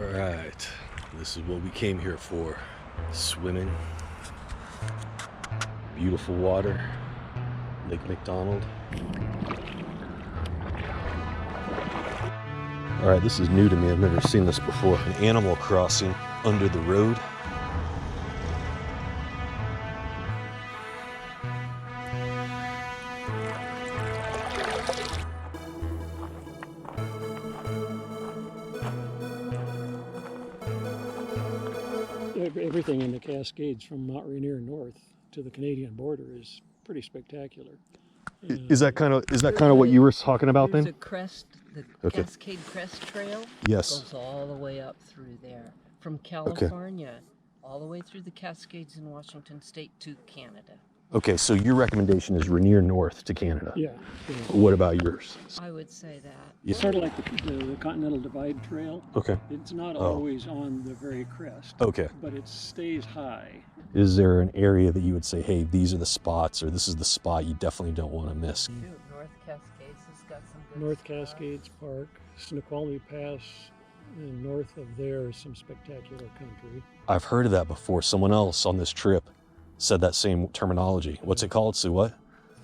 All right, this is what we came here for. Swimming. Beautiful water. Lake McDonald. All right, this is new to me. I've never seen this before. An animal crossing under the road. Everything in the Cascades from Mount Rainier north to the Canadian border is pretty spectacular. Is that kind of what you were talking about There's then? a crest, the Okay. Cascade Crest Trail Yes. goes all the way up through there. From California, all the way through the Cascades in Washington State to Canada. Okay, so your recommendation is Rainier North to Canada. Yeah. What about yours? I would say that. It's sort of like the Continental Divide Trail. Okay. It's not Oh. always on the very crest, Okay. but it stays high. Is there an area that you would say, hey, these are the spots, or this is the spot you definitely don't want to miss? Dude, North Cascades has got some good North spots. Cascades Park, Snoqualmie Pass, and north of there is some spectacular country. I've heard of that before. Someone else on this trip said that same terminology. What's it called? So what?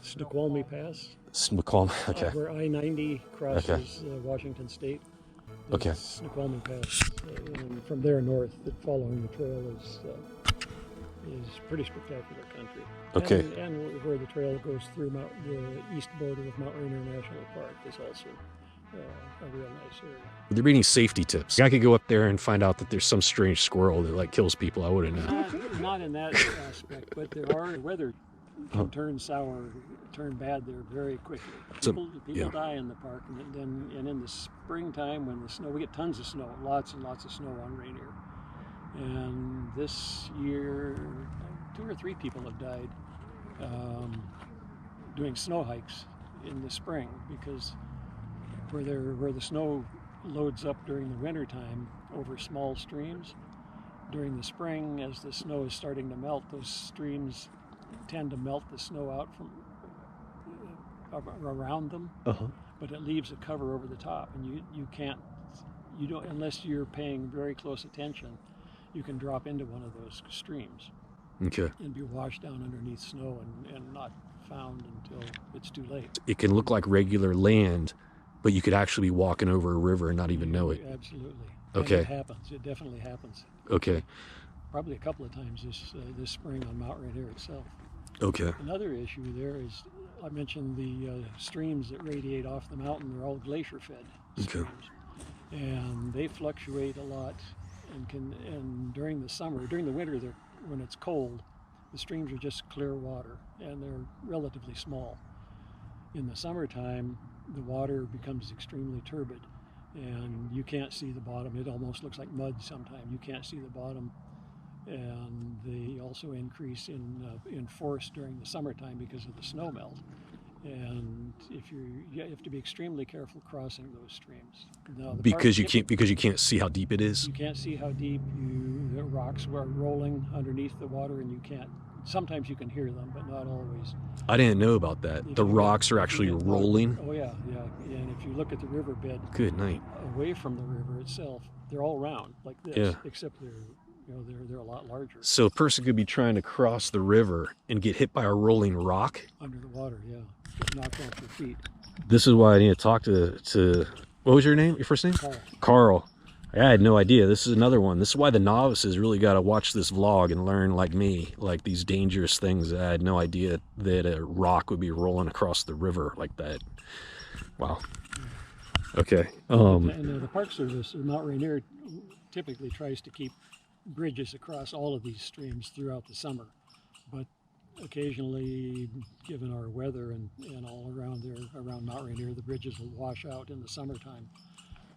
Snoqualmie Pass, Snoqualmie. Okay. where I-90 crosses Washington State. There's Okay. Snoqualmie Pass, and from there north, following the trail is pretty spectacular country. Okay. And where the trail goes through the east border of Mount Rainier National Park is also a real nice area. Would there be any safety tips? I could go up there and find out that there's some strange squirrel that like kills people. I wouldn't know. Not in that aspect, but there are. The weather can turn sour, turn bad there very quickly. People yeah. die in the park, and in the springtime when the snow, we get tons of snow, lots and lots of snow on Rainier. And this year, 2 or 3 people have died doing snow hikes in the spring because where the snow loads up during the winter time over small streams. During the spring, as the snow is starting to melt, those streams tend to melt the snow out from around them, but it leaves a cover over the top, and you don't unless you're paying very close attention, you can drop into one of those streams Okay. and be washed down underneath snow and not found until it's too late. It can look like regular land, but you could actually be walking over a river and not even know it. Absolutely. Okay. And it happens. It definitely happens. Okay. Probably a couple of times this spring on Mount Rainier itself. Okay. Another issue there is, I mentioned the streams that radiate off the mountain. They're all glacier-fed streams, and they fluctuate a lot. And during the summer, during the winter, when it's cold, the streams are just clear water, and they're relatively small. In the summertime, the water becomes extremely turbid, and you can't see the bottom. It almost looks like mud sometimes. You can't see the bottom. And they also increase in force during the summertime because of the snow melt. And you have to be extremely careful crossing those streams. Now, Because you can't see how deep it is. You can't see how deep. The rocks are rolling underneath the water, and you can't. Sometimes you can hear them, but not always. I didn't know about that. The rocks are actually rolling. Oh yeah. And if you look at the riverbed, Good night. away from the river itself, they're all round like this, Yeah. except they're a lot larger. So a person could be trying to cross the river and get hit by a rolling rock. Under the water, yeah. Just knocked off your feet. This is why I need to talk to what was your name? Your first name? Carl. I had no idea. This is another one. This is why the novices really got to watch this vlog and learn, like me, like these dangerous things. I had no idea that a rock would be rolling across the river like that. Wow. Okay. And the Park Service, Mount Rainier, typically tries to keep bridges across all of these streams throughout the summer. But occasionally, given our weather and all around there, around Mount Rainier, the bridges will wash out in the summertime.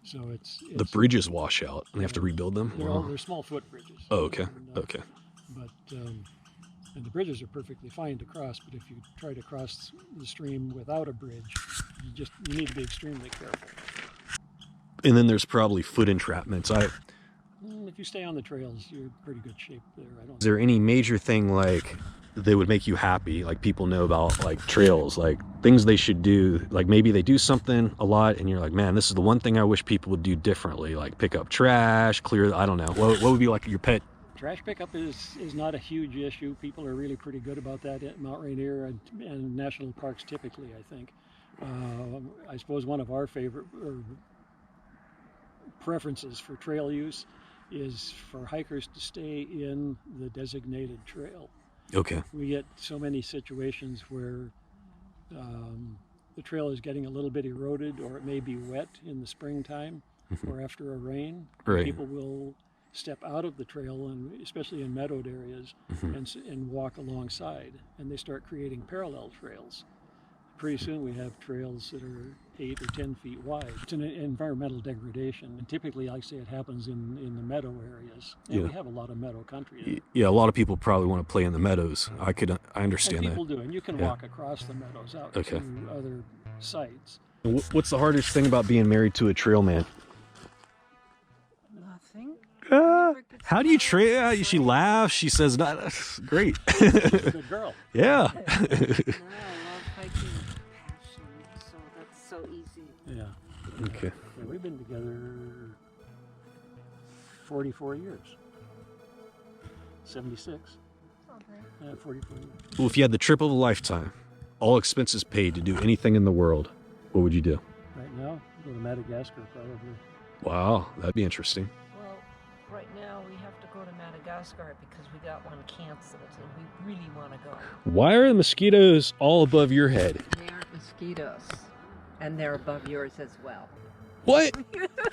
So the bridges wash out and they have to rebuild them? They're small foot bridges. Oh, okay. And, Okay. But and the bridges are perfectly fine to cross, but if you try to cross the stream without a bridge, you need to be extremely careful. And then there's probably foot entrapments. If if you stay on the trails, you're in pretty good shape there. Is there any major thing like that would make you happy, like people know about, like trails, like things they should do, like maybe they do something a lot and you're like, man, this is the one thing I wish people would do differently, like pick up trash, clear, I don't know, what would be like your pet? Trash pickup is not a huge issue. People are really pretty good about that at Mount Rainier and national parks typically, I think. I suppose one of our favorite preferences for trail use is for hikers to stay in the designated trail. Okay. We get so many situations where the trail is getting a little bit eroded, or it may be wet in the springtime or after a rain. Right. People will step out of the trail, and especially in meadowed areas, and walk alongside, and they start creating parallel trails. Pretty soon we have trails that are 8 or 10 feet wide. It's an environmental degradation, and typically I say it happens in the meadow areas. And we have a lot of meadow country. Yeah, a lot of people probably want to play in the meadows. I understand and people that. do, and you can walk across the meadows out to other sites. What's the hardest thing about being married to a trail man? Nothing. How do you trail? She laughs. She says, "Not great." She's a good girl. Yeah. No, I love hiking. Passion. So that's so easy. Yeah. Okay. Yeah, we've been together 44 years. 76. Okay. 44 years. Well, if you had the trip of a lifetime, all expenses paid to do anything in the world, what would you do? Right now, go to Madagascar probably. Wow, that'd be interesting. Well, right now we have to go to Madagascar because we got one canceled and we really want to go. Why are the mosquitoes all above your head? They aren't mosquitoes. And they're above yours as well. What?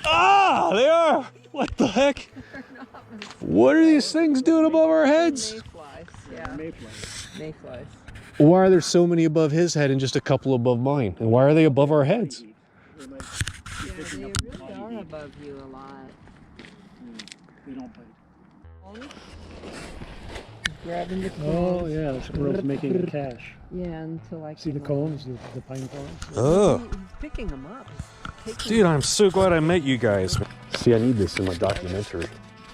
Ah, they are. What the heck? They're not mosquitoes. What are these things doing above our heads? Mayflies, yeah. Mayflies. Why are there so many above his head and just a couple above mine? And why are they above our heads? Yeah, they really are above you a lot. They don't bite. Grabbing the cones. Oh yeah, the squirrel's making a cache. Yeah, until I See the can- cones, the pine cones? Oh, He's picking them up. He's taking dude, I'm so glad I met you guys. See, I need this in my documentary.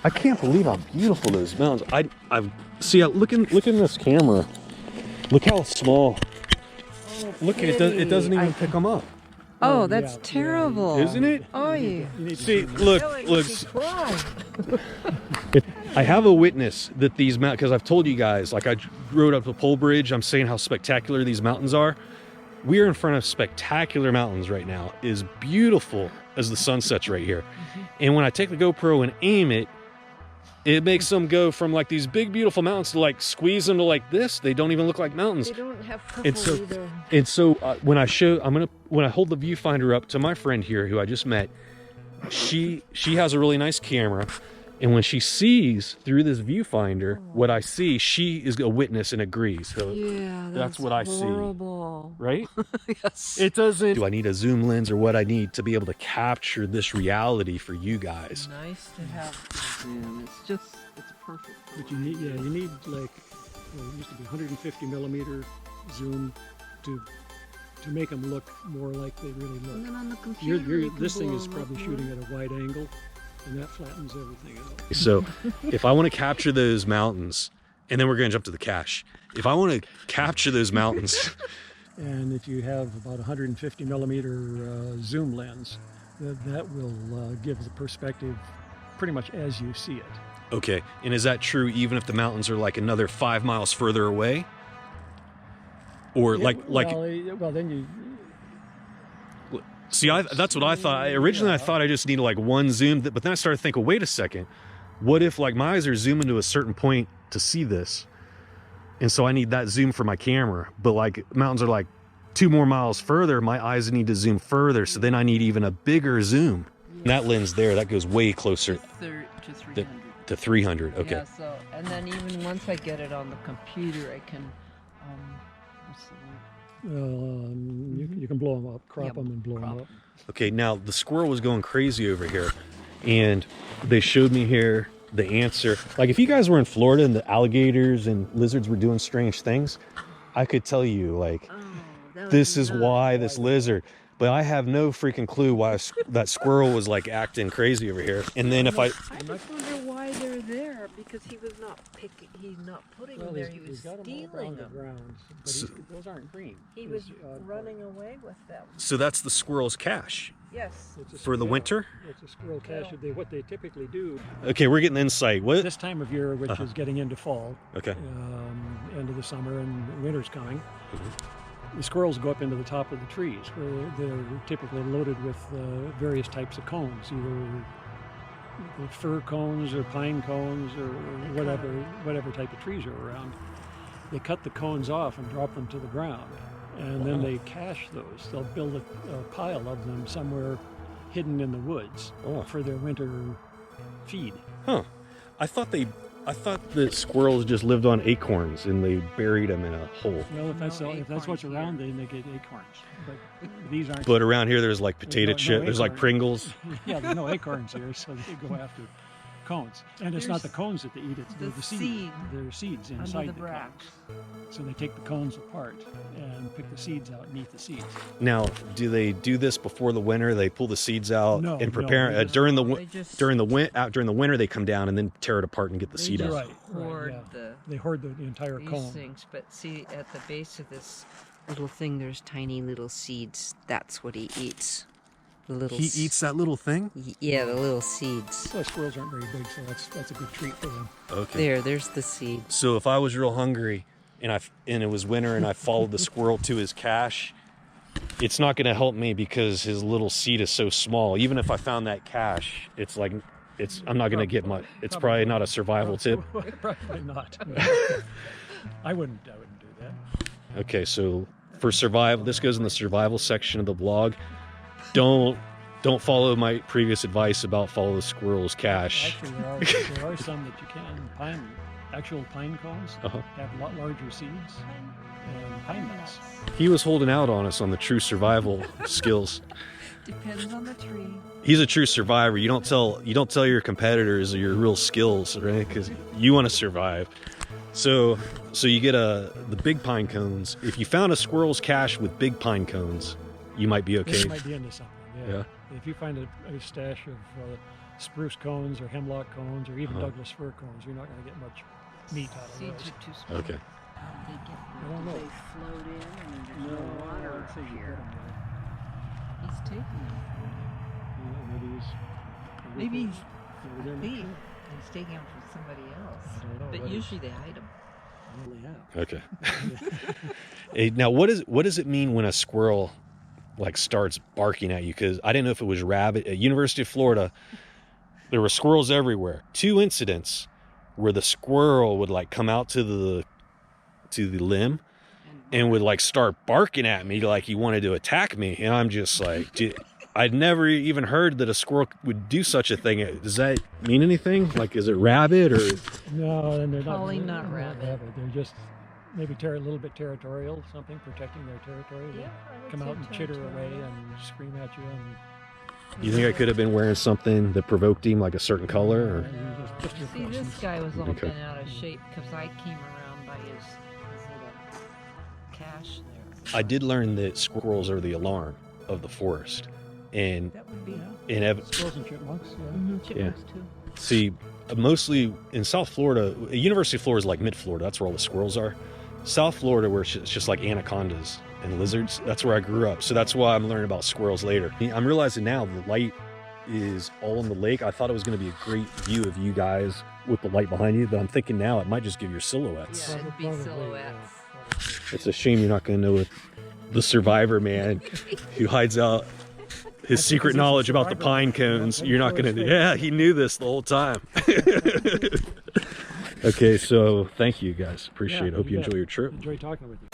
I can't believe how beautiful those mountains. I see. Look in this camera. Look how small. Look, it doesn't even pick them up. Oh, Oh, that's yeah, terrible. Isn't it? Oh, yeah. You need to See, zoom in. look, That look. makes me cry. I have a witness that these mountains, because I've told you guys, like I rode up the Pole Bridge, I'm saying how spectacular these mountains are. We are in front of spectacular mountains right now. It is beautiful as the sun sets right here. And when I take the GoPro and aim it, it makes them go from like these big, beautiful mountains to like squeeze them to like this. They don't even look like mountains. They don't have purple And so, either. and so when I hold the viewfinder up to my friend here who I just met, she has a really nice camera, and when she sees through this viewfinder what I see, she is a witness and agrees. So Yeah, that's what I see. horrible. right? Yes. It doesn't. Do I need a zoom lens or what I need to be able to capture this reality for you guys? Nice to have the zoom. It's perfect. But you need like, well, it used to be 150 millimeter zoom to make them look more like they really And look. then on the computer, you can This thing blow is them probably up shooting more. at a wide angle, and that flattens everything out. So if I want to capture those mountains, and then we're going to jump to the cache. If I want to capture those mountains, And if you have about 150 millimeter zoom lens, that will give the perspective pretty much as you see it. okay, and is that true even if the mountains are like another 5 miles further away? Or Well, then you. see, that's what I thought. Originally, I thought I just needed like one zoom, but then I started thinking, wait a second, what if like my eyes are zooming to a certain point to see this? And so I need that zoom for my camera, but like mountains are like 2 more miles further, my eyes need to zoom further, so then I need even a bigger zoom. And that lens there, that goes way closer To 300. to 300. Okay. Yeah, so, and then even once I get it on the computer, I can, what's the word? You can blow them up, crop Yeah, them and blow them crop. up. Okay, now the squirrel was going crazy over here, and they showed me here the answer. Like if you guys were in Florida and the alligators and lizards were doing strange things, I could tell you like, Oh, that this was is why this lizard. but I have no freaking clue why that squirrel was like acting crazy over here. And then if I I just wonder why they're there, because he was not picking, he's not putting them there, he was he's got them all stealing around the them. grounds, but those aren't green. He Is was the odd part. running away with them. so that's the squirrel's cache Yes. It's a for the yeah, winter. It's a squirrel cache. What they typically do Okay, we're getting insight. What? this time of year, which is getting into fall, Okay. end of the summer and winter's coming, Mm-hmm. the squirrels go up into the top of the trees where they're typically loaded with various types of cones, either the fir cones or pine cones or whatever type of trees are around. They cut the cones off and drop them to the ground, and then they cache those. They'll build a pile of them somewhere hidden in the woods Oh. for their winter feed. Huh. I thought the squirrels just lived on acorns and they buried them in a hole. Well, if that's No what's acorns around, then they get acorns. But these aren't. But around here, there's like potato no chip. There's like acorn. Pringles. Yeah, there's no acorns here, so they go after cones. And it's not the There's cones that they eat; it's the the seed. seed They're seeds under inside the the bract. cones. So they take the cones apart and pick the seeds out and eat the seeds. Now, do they do this before the winter? They pull the seeds out No, and no, prepare they just- during the They just during the winter. They come down and then tear it apart and get the they seed just out. Right, hoard yeah. They hoard the entire these cone. things, but see at the base of this little thing, there's tiny little seeds. That's what he eats. The little. He eats that little thing. Yeah, the little seeds. Well, squirrels aren't very big, so that's a good treat for them. Okay. There's the seed. So if I was real hungry and it was winter and I followed the squirrel to his cache, it's not going to help me because his little seed is so small. Even if I found that cache, I'm not going to get much. It's probably not a survival tip. Probably not. I wouldn't do that. Okay, so for survival, this goes in the survival section of the blog. Don't follow my previous advice about follow the squirrel's cache. Actually, there are some that you can. Actual pine cones Uh-huh. have a lot larger seeds, and pine nuts. He was holding out on us on the true survival skills. Depends on the tree. He's a true survivor. You don't tell your competitors your real skills, right? Because you want to survive. So you get the big pine cones. If you found a squirrel's cache with big pine cones, you might be They okay. might be into something. Yeah. If you find a stash of spruce cones or hemlock cones or even Uh-huh. Douglas fir cones, you're not going to get much meat out of Seeds those. are too small. Okay. They get, don't know. they float in and there's no water I'd say you here. put 'em there. He's taking them. Yeah, Maybe he's over there a in the thief. tree. He's taking them from somebody else. I don't know, But but usually they hide them. Well, they have. Okay. Hey, now what does it mean when a squirrel like starts barking at you? Because I didn't know if it was rabbit. At University of Florida, there were squirrels everywhere. 2 incidents where the squirrel would like come out to the limb and would like start barking at me like he wanted to attack me, and I'm just like, dude, I'd never even heard that a squirrel would do such a thing. Does that mean anything? Like, is it rabbit or? No, then they're not. Probably they're not rabbit. They're just maybe a little bit territorial, something protecting their territory. They come out and chitter away and scream at you, and You think I could have been wearing something that provoked him, like a certain color? Or? just your See, this presence. guy was all Okay. bent out of shape because I came around by his little cache there. I did learn that squirrels are the alarm of the forest, and That would be. Squirrels and chipmunks. Yeah. Mm-hmm, chipmunks too. see, mostly in South Florida, University of Florida is like mid-Florida. That's where all the squirrels are. South Florida, where it's just like anacondas and lizards. That's where I grew up. So that's why I'm learning about squirrels later. I'm realizing now the light is all in the lake. I thought it was going to be a great view of you guys with the light behind you, but I'm thinking now it might just give your silhouettes. Yeah, it'd be Probably, silhouettes. It's a shame you're not going to know the survivor man who hides out his secret he's a knowledge about the survivor. pine cones. You're not going to. Yeah. Yeah, he knew this the whole time. Okay, so thank you guys. Appreciate it. Hope you bet. enjoy your trip. Enjoy talking with you.